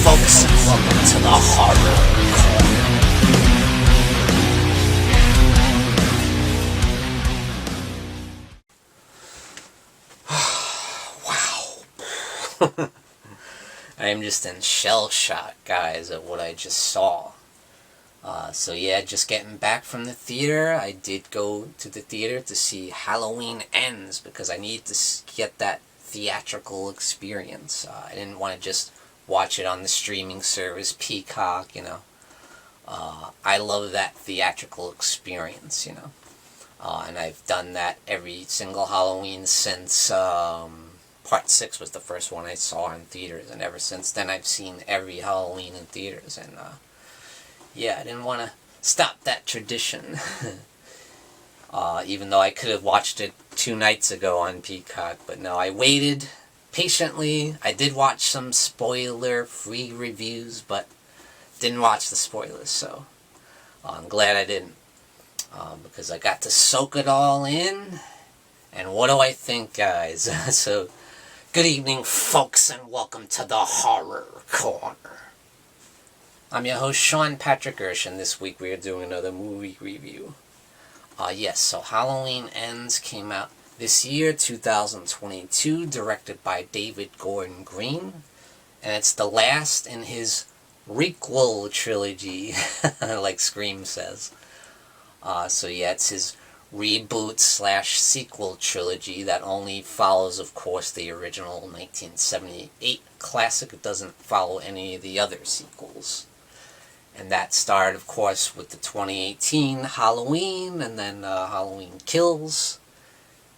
folks, and welcome to the Horror Corner. Wow. I am just in shell shock, guys, at what I just saw. So yeah, just getting back from the theater. I did go to the theater to see Halloween Ends because I needed to get that theatrical experience. I didn't want to just watch it on the streaming service, Peacock, I love that theatrical experience, and I've done that every single Halloween since Part 6 was the first one I saw in theaters, and ever since then I've seen every Halloween in theaters, and yeah, I didn't want to stop that tradition. Even though I could have watched it 2 nights ago on Peacock, but no, I waited patiently. I did watch some spoiler-free reviews, but didn't watch the spoilers, so I'm glad I didn't, because I got to soak it all in, and what do I think, guys? So, good evening, folks, and welcome to the Horror Corner. I'm your host, Sean Erschen. This week we are doing another movie review. Yes, so Halloween Ends came out this year, 2022, directed by David Gordon Green, and it's the last in his requel trilogy, like Scream says. So yeah, it's his reboot/sequel trilogy that only follows, of course, the original 1978 classic. It doesn't follow any of the other sequels. And that started, of course, with the 2018 Halloween, and then Halloween Kills.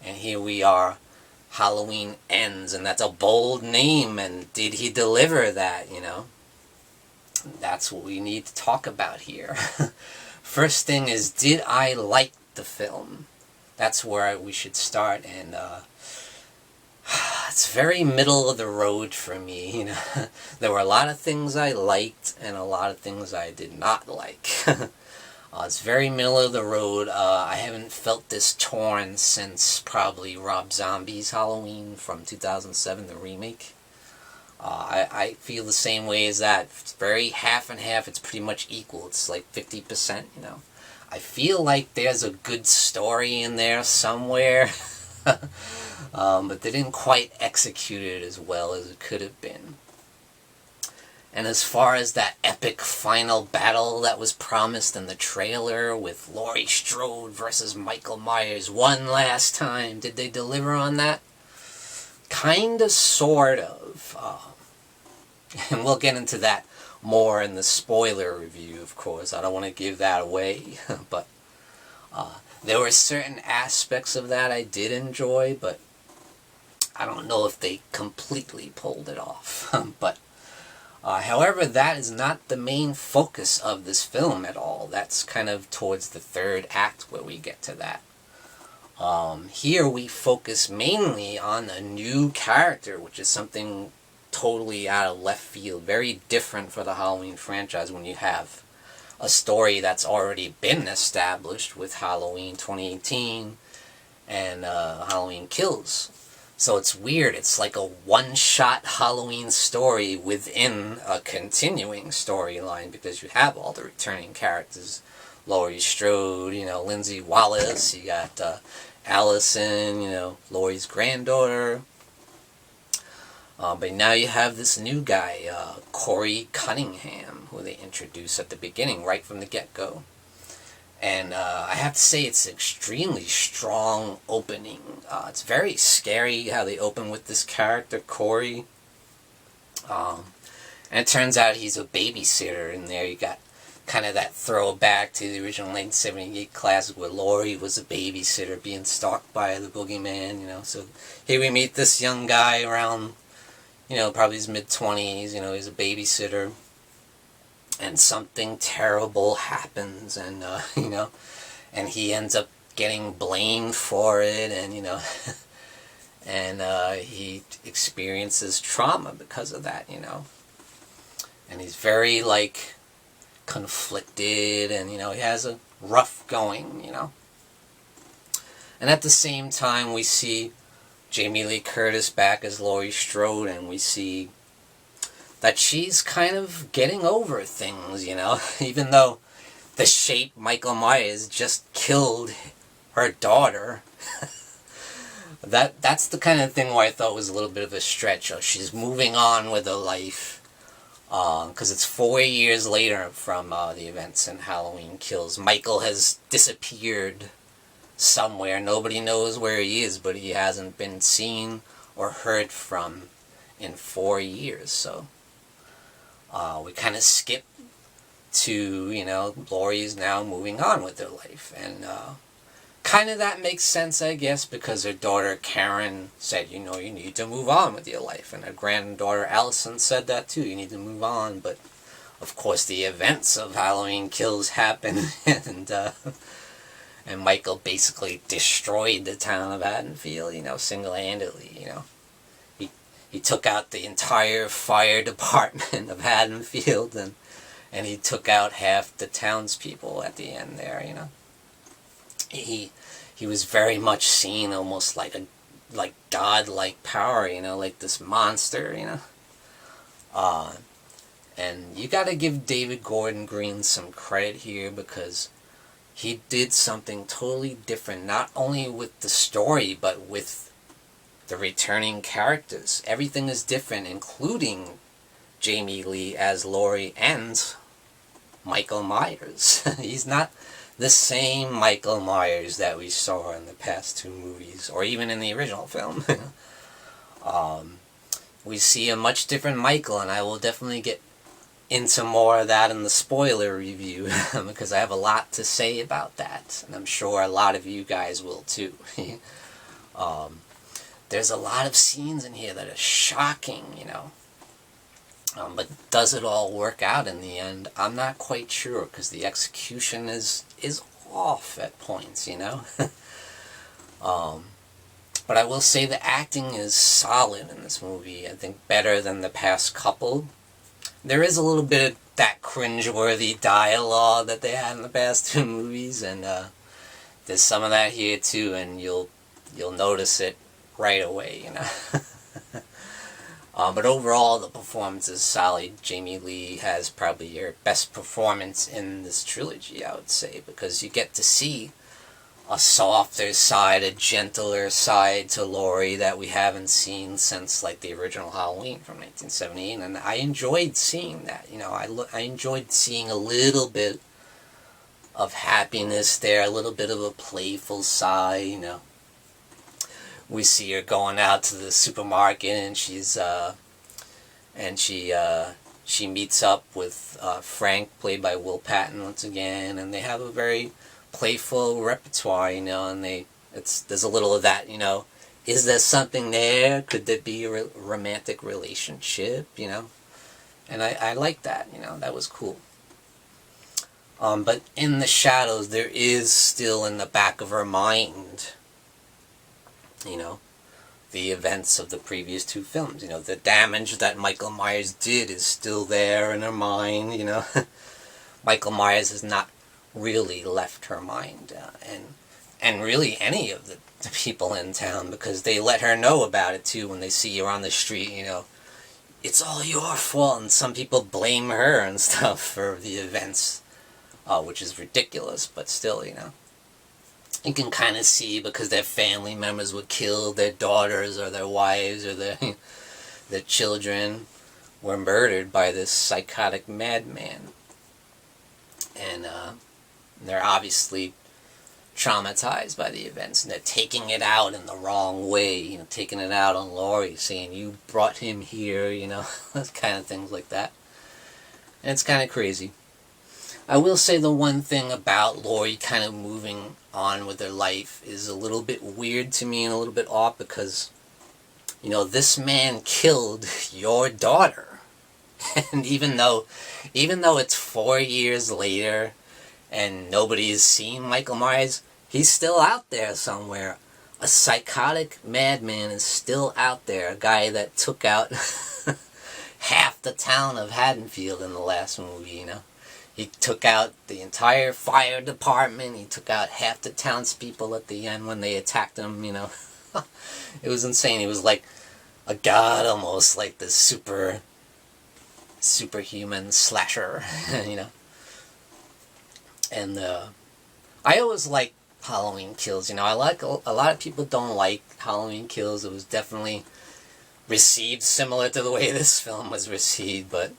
And here we are, Halloween Ends, and that's a bold name, and did he deliver that, That's what we need to talk about here. First thing is, did I like the film? That's where we should start, and it's very middle of the road for me, There were a lot of things I liked and a lot of things I did not like. It's very middle of the road. I haven't felt this torn since probably Rob Zombie's Halloween from 2007, the remake. I feel the same way as that. It's very half and half. It's pretty much equal. It's like 50%, I feel like there's a good story in there somewhere. But they didn't quite execute it as well as it could have been. And as far as that epic final battle that was promised in the trailer with Laurie Strode versus Michael Myers one last time, did they deliver on that? Kinda, sort of. And we'll get into that more in the spoiler review, of course. I don't want to give that away, but there were certain aspects of that I did enjoy, but I don't know if they completely pulled it off. But however, that is not the main focus of this film at all. That's kind of towards the third act where we get to that. Here we focus mainly on a new character, which is something totally out of left field, very different for the Halloween franchise when you have a story that's already been established with Halloween 2018 and Halloween Kills. So it's weird. It's like a one-shot Halloween story within a continuing storyline because you have all the returning characters. Laurie Strode, Lindsay Wallace, you got Allison, Laurie's granddaughter. But now you have this new guy, Corey Cunningham, who they introduce at the beginning, right from the get-go. And I have to say, it's an extremely strong opening. It's very scary how they open with this character, Corey. And it turns out he's a babysitter in there. You got kind of that throwback to the original 1978 classic where Laurie was a babysitter being stalked by the boogeyman, So here we meet this young guy around, probably his mid-20s, he's a babysitter. And something terrible happens, and, and he ends up getting blamed for it, and, and he experiences trauma because of that, And he's very, conflicted, and, he has a rough going, And at the same time, we see Jamie Lee Curtis back as Laurie Strode, and we see that she's kind of getting over things, you know, even though the shape Michael Myers just killed her daughter. That's the kind of thing where I thought was a little bit of a stretch. She's moving on with her life, because it's 4 years later from the events in Halloween Kills. Michael has disappeared somewhere. Nobody knows where he is, but he hasn't been seen or heard from in 4 years. So we kind of skip to, you know, Laurie's now moving on with her life, and kind of that makes sense, I guess, because her daughter Karen said, you know, you need to move on with your life, and her granddaughter Allison said that too, you need to move on. But of course the events of Halloween Kills happened, and Michael basically destroyed the town of Haddonfield, you know, single-handedly, you know. He took out the entire fire department of Haddonfield, and he took out half the townspeople at the end there, you know. He was very much seen almost like godlike power, you know, like this monster, you know. And you gotta give David Gordon Green some credit here, because he did something totally different, not only with the story, but with the returning characters. Everything is different, including Jamie Lee as Laurie and Michael Myers. He's not the same Michael Myers that we saw in the past two movies, or even in the original film. We see a much different Michael, and I will definitely get into more of that in the spoiler review, because I have a lot to say about that, and I'm sure a lot of you guys will too. There's a lot of scenes in here that are shocking, you know. But does it all work out in the end? I'm not quite sure, because the execution is off at points, you know. But I will say the acting is solid in this movie. I think better than the past couple. There is a little bit of that cringeworthy dialogue that they had in the past two movies, and there's some of that here too, and you'll notice it right away, you know. But overall, the performance is solid. Jamie Lee has probably her best performance in this trilogy, I would say, because you get to see a softer side, a gentler side to Laurie that we haven't seen since, like, the original Halloween from 1978, and I enjoyed seeing that. You know, I enjoyed seeing a little bit of happiness there, a little bit of a playful side, you know. We see her going out to the supermarket, and she meets up with Frank, played by Will Patton once again, and they have a very playful repertoire, you know, and there's a little of that, you know. Is there something there? Could there be a romantic relationship, you know? And I like that, you know, that was cool. But in the shadows, there is still in the back of her mind, you know, the events of the previous two films. You know, the damage that Michael Myers did is still there in her mind, you know. Michael Myers has not really left her mind, and really any of the people in town, because they let her know about it too when they see her on the street, you know. It's all your fault, and some people blame her and stuff for the events, which is ridiculous, but still, you know. You can kind of see, because their family members were killed, their daughters or their wives or their children were murdered by this psychotic madman. And they're obviously traumatized by the events, and they're taking it out in the wrong way, you know, taking it out on Laurie, saying, you brought him here, you know, kind of things like that. And it's kind of crazy. I will say the one thing about Laurie kind of moving on with her life is a little bit weird to me and a little bit off, because, you know, this man killed your daughter. And even though it's 4 years later and nobody has seen Michael Myers, he's still out there somewhere. A psychotic madman is still out there. A guy that took out half the town of Haddonfield in the last movie, you know. He took out the entire fire department. He took out half the townspeople at the end when they attacked him, you know. It was insane. He was like a god almost, like this super superhuman slasher, you know. And I always like Halloween Kills. You know, I like a lot of people don't like Halloween Kills. It was definitely received similar to the way this film was received, but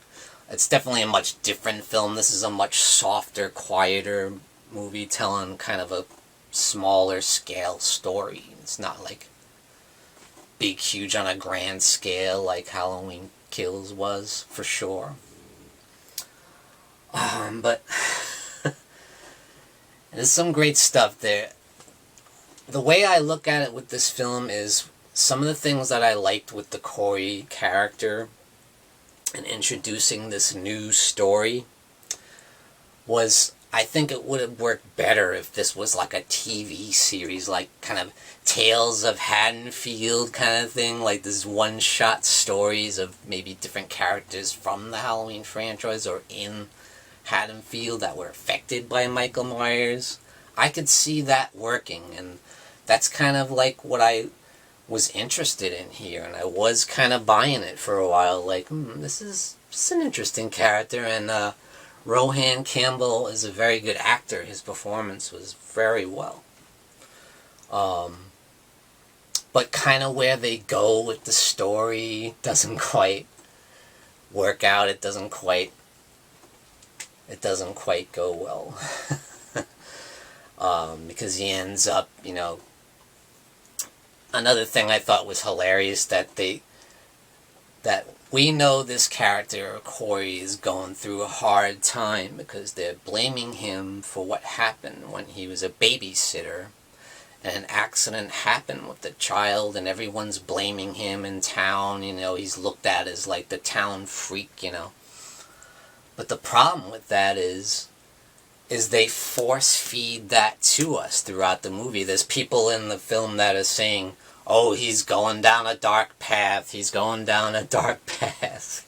it's definitely a much different film. This is a much softer, quieter movie telling kind of a smaller scale story. It's not like big, huge on a grand scale like Halloween Kills was, for sure. But there's some great stuff there. The way I look at it with this film is some of the things that I liked with the Corey character and introducing this new story was, I think it would have worked better if this was like a TV series, like kind of Tales of Haddonfield kind of thing, like this one-shot stories of maybe different characters from the Halloween franchise or in Haddonfield that were affected by Michael Myers. I could see that working, and that's kind of like what I was interested in here, and I was kind of buying it for a while, like, this is an interesting character, and Rohan Campbell is a very good actor. His performance was very well. But kind of where they go with the story doesn't quite work out. It doesn't quite go well. Because he ends up, you know, another thing I thought was hilarious, that we know this character, Corey, is going through a hard time because they're blaming him for what happened when he was a babysitter. And an accident happened with the child, and everyone's blaming him in town. You know, he's looked at as like the town freak, you know. But the problem with that is they force feed that to us throughout the movie. There's people in the film that are saying, oh, he's going down a dark path. He's going down a dark path.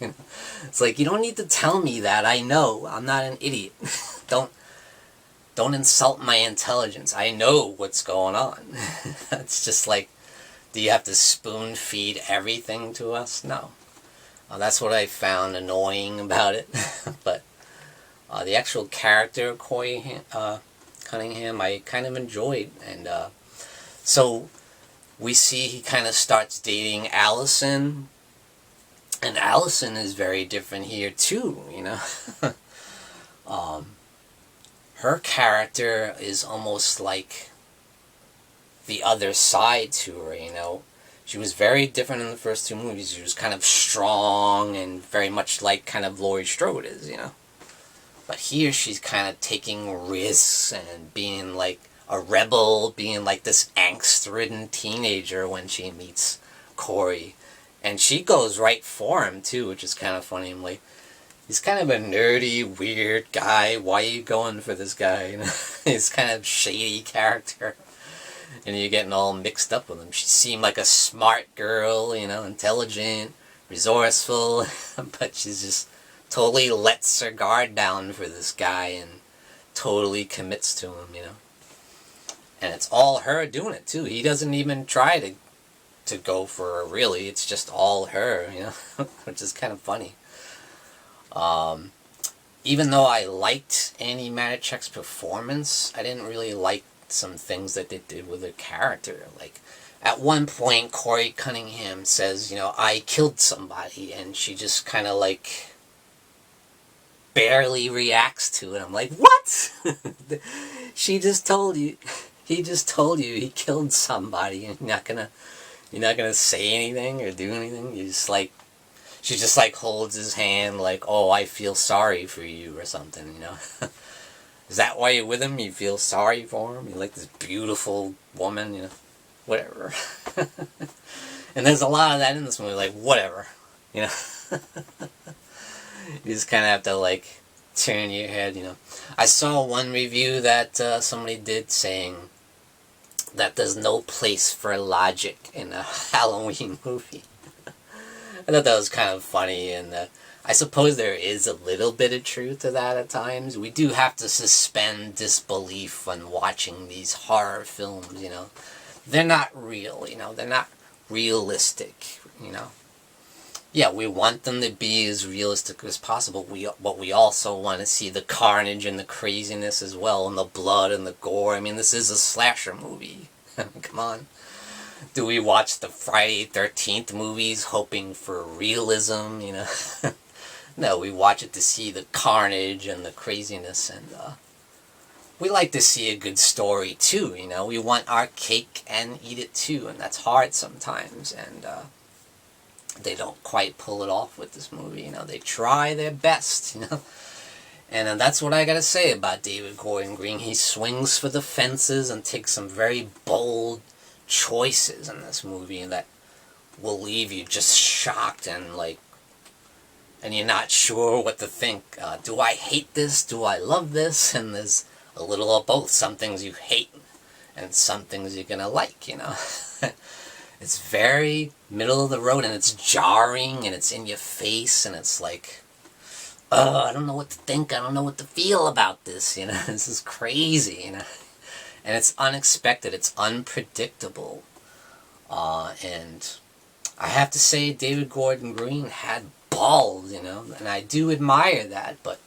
It's like, you don't need to tell me that. I know. I'm not an idiot. Don't insult my intelligence. I know what's going on. It's just like, do you have to spoon feed everything to us? No. That's what I found annoying about it. But the actual character, Corey Cunningham, I kind of enjoyed. And so we see he kind of starts dating Allison. And Allison is very different here too, you know. Her character is almost like the other side to her, you know. She was very different in the first two movies. She was kind of strong and very much like kind of Laurie Strode is, you know. But here she's kind of taking risks and being like a rebel, being like this angst-ridden teenager when she meets Corey. And she goes right for him too, which is kind of funny. I'm like, he's kind of a nerdy, weird guy. Why are you going for this guy? You know? He's kind of shady character. And you're getting all mixed up with him. She seemed like a smart girl, you know, intelligent, resourceful. But she's just totally lets her guard down for this guy and totally commits to him, you know. And it's all her doing it, too. He doesn't even try to go for her, really. It's just all her, you know, which is kind of funny. Even though I liked Annie Matichak's performance, I didn't really like some things that they did with her character. Like, at one point, Corey Cunningham says, you know, I killed somebody, and she just kind of, like, barely reacts to it. I'm like, what? She just told you, he just told you he killed somebody, and you're not gonna say anything or do anything. You just, like, she just, like, holds his hand, like, oh, I feel sorry for you, or something, you know? Is that why you're with him? You feel sorry for him? You're like this beautiful woman, you know? Whatever. And there's a lot of that in this movie, like, whatever, you know? You just kind of have to, like, turn your head, you know? I saw one review that somebody did saying that there's no place for logic in a Halloween movie. I thought that was kind of funny, and I suppose there is a little bit of truth to that at times. We do have to suspend disbelief when watching these horror films, you know. They're not real, you know. They're not realistic, you know. Yeah, we want them to be as realistic as possible. But we also want to see the carnage and the craziness as well, and the blood and the gore. I mean, this is a slasher movie. Come on. Do we watch the Friday 13th movies hoping for realism, you know? No, we watch it to see the carnage and the craziness, and we like to see a good story too, you know? We want our cake and eat it too, and that's hard sometimes, and they don't quite pull it off with this movie, you know? They try their best, you know? And that's what I gotta say about David Gordon Green. He swings for the fences and takes some very bold choices in this movie that will leave you just shocked and and you're not sure what to think. Do I hate this? Do I love this? And there's a little of both. Some things you hate and some things you're gonna like, you know. It's very middle of the road, and it's jarring, and it's in your face, and it's like, oh, I don't know what to think, I don't know what to feel about this, you know. This is crazy, you know. And it's unexpected, it's unpredictable. And I have to say, David Gordon Green had balls, you know, and I do admire that, but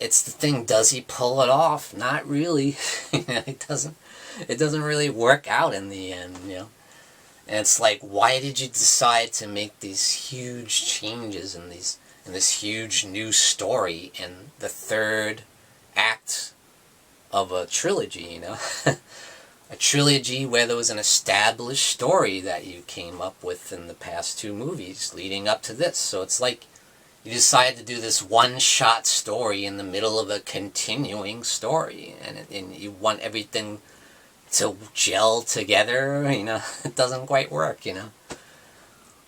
it's the thing, does he pull it off? Not really. It doesn't really work out in the end, you know. And it's like, why did you decide to make these huge changes in this huge new story in the third act of a trilogy, you know? A trilogy where there was an established story that you came up with in the past two movies leading up to this. So it's like you decided to do this one-shot story in the middle of a continuing story, and you want everything to gel together, you know. It doesn't quite work, you know.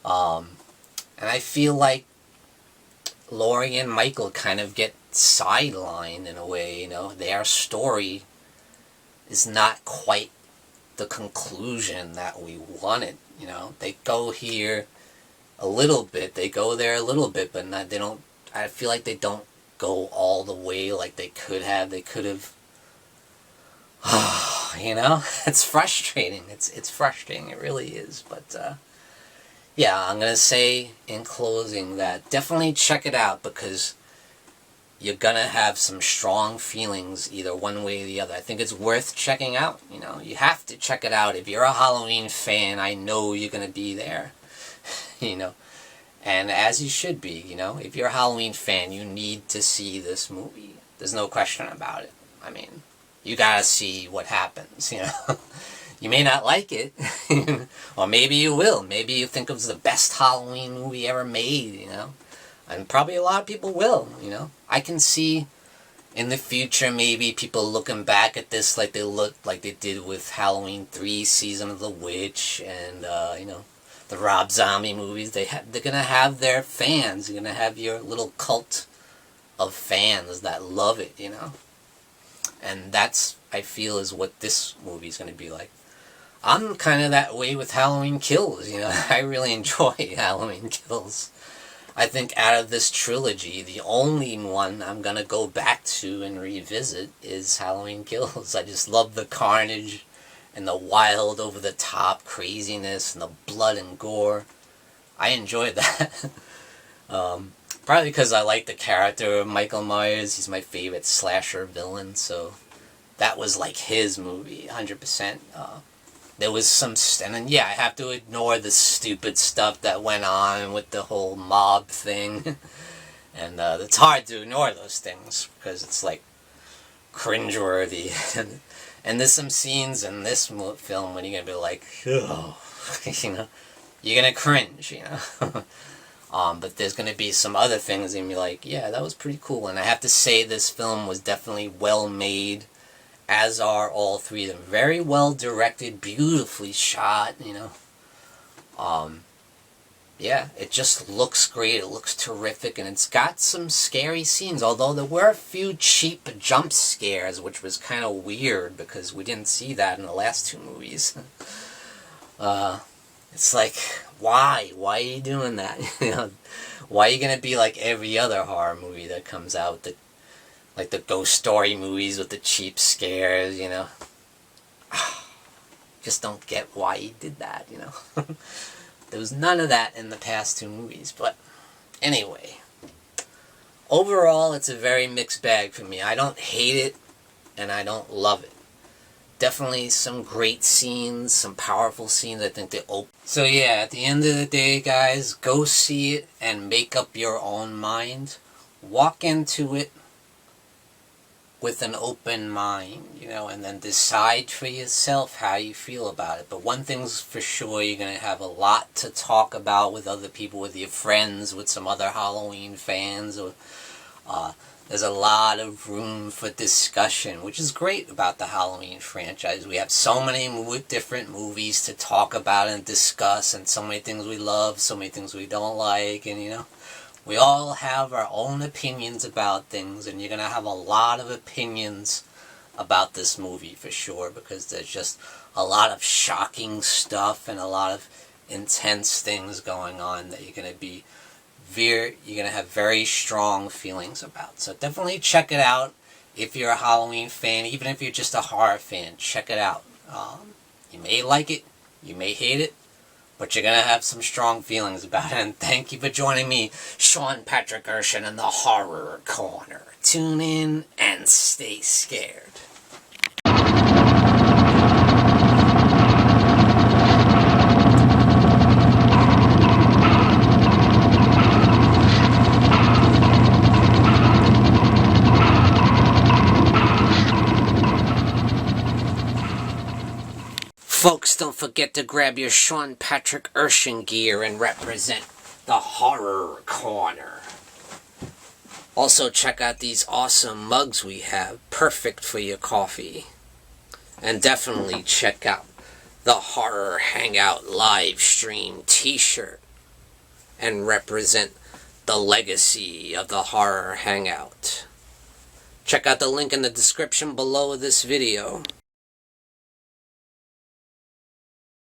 And I feel like Laurie and Michael kind of get sidelined in a way, you know. Their story is not quite the conclusion that we wanted, you know. They go here a little bit, they go there a little bit, but not, they don't, I feel like they don't go all the way like they could have. They could have, you know. It's frustrating. It's frustrating, it really is. But yeah, I'm gonna say in closing that definitely check it out, because you're gonna have some strong feelings either one way or the other. I think it's worth checking out, you know. You have to check it out. If you're a Halloween fan, I know you're gonna be there, you know. And as you should be, you know. If you're a Halloween fan, you need to see this movie. There's no question about it. I mean, you gotta see what happens, you know. You may not like it, or maybe you will. Maybe you think it was the best Halloween movie ever made, you know. And probably a lot of people will, you know. I can see in the future maybe people looking back at this like they did with Halloween 3, Season of the Witch, and, you know, the Rob Zombie movies. They're going to have their fans. You're going to have your little cult of fans that love it, you know. And that's, I feel, is what this movie is going to be like. I'm kind of that way with Halloween Kills, you know. I really enjoy Halloween Kills. I think out of this trilogy, the only one I'm going to go back to and revisit is Halloween Kills. I just love the carnage and the wild, over-the-top craziness and the blood and gore. I enjoyed that. Probably because I like the character of Michael Myers. He's my favorite slasher villain, so that was like his movie, 100%. There was some, and then, yeah, I have to ignore the stupid stuff that went on with the whole mob thing. And it's hard to ignore those things, because it's like cringeworthy. And there's some scenes in this film when you're going to be like, oh, you know, you're going to cringe, you know. But there's going to be some other things and you're like, yeah, that was pretty cool. And I have to say this film was definitely well made, as are all three of them. Very well directed, beautifully shot, you know. Yeah, it just looks great, it looks terrific, and it's got some scary scenes, although there were a few cheap jump scares, which was kind of weird, because we didn't see that in the last two movies. It's like, why? Why are you doing that? You know, why are you going to be like every other horror movie that comes out, like the ghost story movies with the cheap scares, you know? Just don't get why he did that, you know? There was none of that in the past two movies. But anyway, overall, it's a very mixed bag for me. I don't hate it, and I don't love it. Definitely some great scenes, some powerful scenes. I think they open. So yeah, at the end of the day, guys, go see it and make up your own mind. Walk into it with an open mind, you know, and then decide for yourself how you feel about it. But one thing's for sure, you're going to have a lot to talk about with other people, with your friends, with some other Halloween fans, or there's a lot of room for discussion, which is great about the Halloween franchise. We have so many different movies to talk about and discuss, and so many things we love, so many things we don't like, and you know, we all have our own opinions about things, and you're going to have a lot of opinions about this movie for sure, because there's just a lot of shocking stuff and a lot of intense things going on that you're going to have very strong feelings about. So definitely check it out if you're a Halloween fan, even if you're just a horror fan. Check it out. You may like it, you may hate it, but you're going to have some strong feelings about it. And thank you for joining me, Sean Patrick Erschen, in the Horror Corner. Tune in and stay scared. Folks, don't forget to grab your Sean Patrick Erschen gear and represent the Horror Corner. Also, check out these awesome mugs we have, perfect for your coffee. And definitely check out the Horror Hangout live stream t-shirt and represent the legacy of the Horror Hangout. Check out the link in the description below this video.